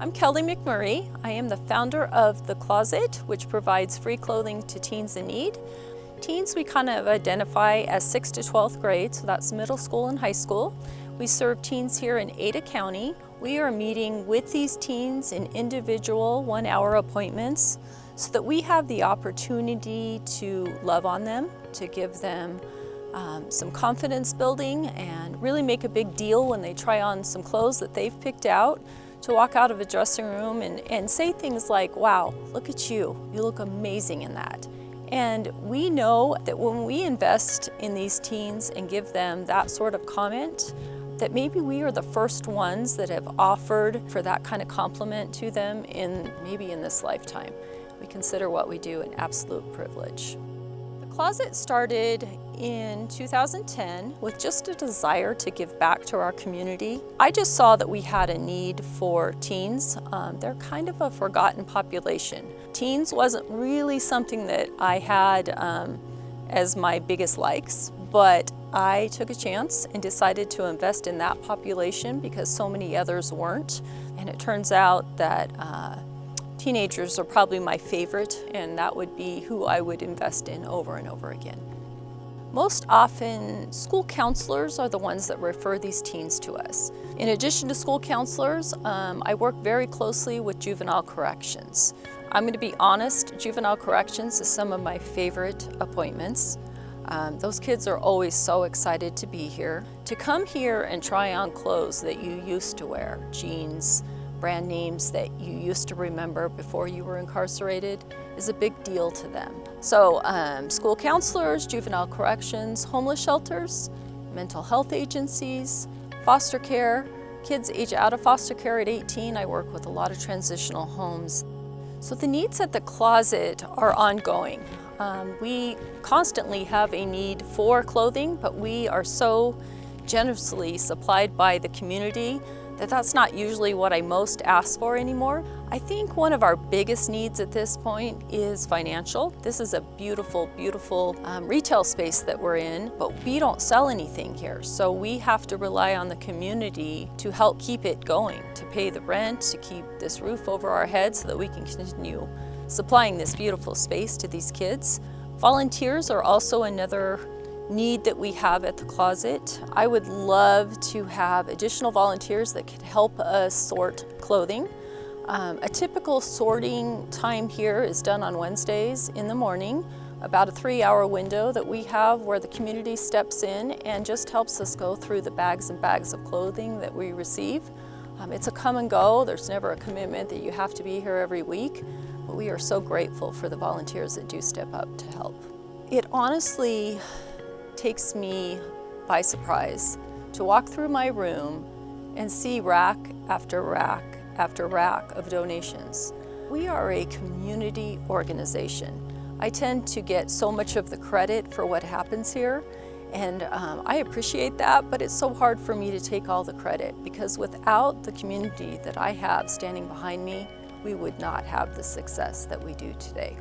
I'm Kelly McMurray. I am the founder of The Closet, which provides free clothing to teens in need. Teens we kind of identify as 6th to 12th grade, so that's middle school and high school. We serve teens here in Ada County. We are meeting with these teens in individual 1-hour appointments so that we have the opportunity to love on them, to give them some confidence building and really make a big deal when they try on some clothes that they've picked out, to walk out of a dressing room and say things like, wow, look at you, you look amazing in that. And we know that when we invest in these teens and give them that sort of comment, that maybe we are the first ones that have offered for that kind of compliment to them maybe in this lifetime. We consider what we do an absolute privilege. The Closet started in 2010 with just a desire to give back to our community. I just saw that we had a need for teens. They're kind of a forgotten population. Teens wasn't really something that I had as my biggest likes, but I took a chance and decided to invest in that population because so many others weren't. And it turns out that teenagers are probably my favorite, and that would be who I would invest in over and over again. Most often, school counselors are the ones that refer these teens to us. In addition to school counselors, I work very closely with juvenile corrections. I'm going to be honest, juvenile corrections is some of my favorite appointments. Those kids are always so excited to be here. To come here and try on clothes that you used to wear, jeans, brand names that you used to remember before you were incarcerated, is a big deal to them. So school counselors, juvenile corrections, homeless shelters, mental health agencies, foster care, kids age out of foster care at 18. I work with a lot of transitional homes. So the needs at the Closet are ongoing. We constantly have a need for clothing, but we are so generously supplied by the community that's not usually what I most ask for anymore. I think one of our biggest needs at this point is financial. This is a beautiful, beautiful retail space that we're in, but we don't sell anything here. So we have to rely on the community to help keep it going, to pay the rent, to keep this roof over our heads so that we can continue supplying this beautiful space to these kids. Volunteers are also another need that we have at the Closet. I would love to have additional volunteers that could help us sort clothing. A typical sorting time here is done on Wednesdays in the morning, about a 3-hour window that we have where the community steps in and just helps us go through the bags and bags of clothing that we receive. It's a come and go. There's never a commitment that you have to be here every week, but we are so grateful for the volunteers that do step up to help. It honestly takes me by surprise to walk through my room and see rack after rack after rack of donations. We are a community organization. I tend to get so much of the credit for what happens here, and I appreciate that, but it's so hard for me to take all the credit because without the community that I have standing behind me, we would not have the success that we do today.